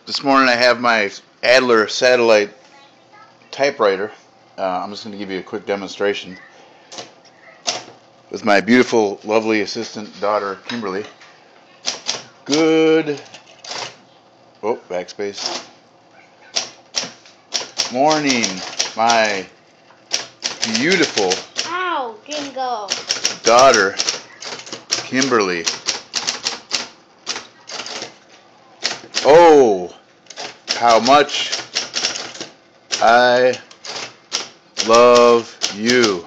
This morning I have my Adler satellite typewriter. I'm just going to give you a quick demonstration with my beautiful, lovely assistant daughter, Kimberly. Good. Oh, backspace. Morning, my beautiful Jingle. daughter, Kimberly. Oh, how much I love you.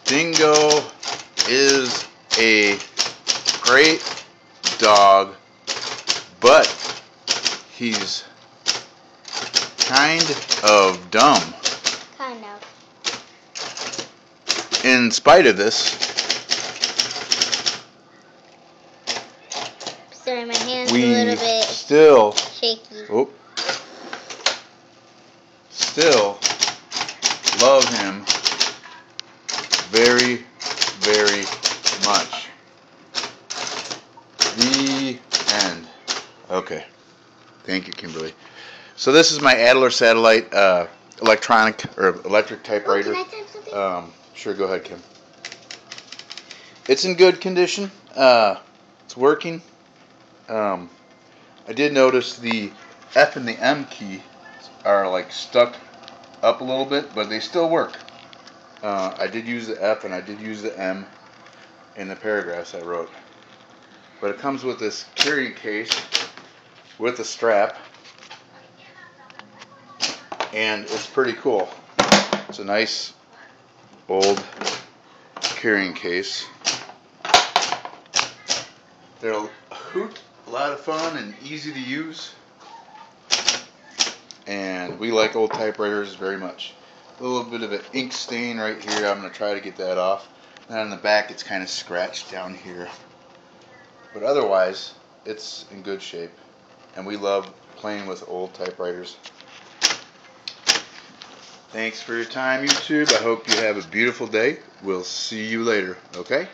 Dingo is a great dog, but he's kind of dumb. Kind of. In spite of this, sorry, my hand's we a little bit still shaky. Still love him very, very much. The end. Okay. Thank you, Kimberly. So this is my Adler satellite electric typewriter. Can I type something? Sure, go ahead, Kim. It's in good condition. It's working. I did notice the F and the M key are like stuck up a little bit, but they still work. I did use the F and I did use the M in the paragraphs I wrote. But it comes with this carrying case with a strap, and it's pretty cool. It's a nice old carrying case. They're a hoot, a lot of fun and easy to use, and we like old typewriters very much. A little bit of an ink stain right here. I'm going to try to get that off. And on the back it's kind of scratched down here, but otherwise it's in good shape, and we love playing with old typewriters. Thanks for your time, YouTube. I hope you have a beautiful day. We'll see you later, okay?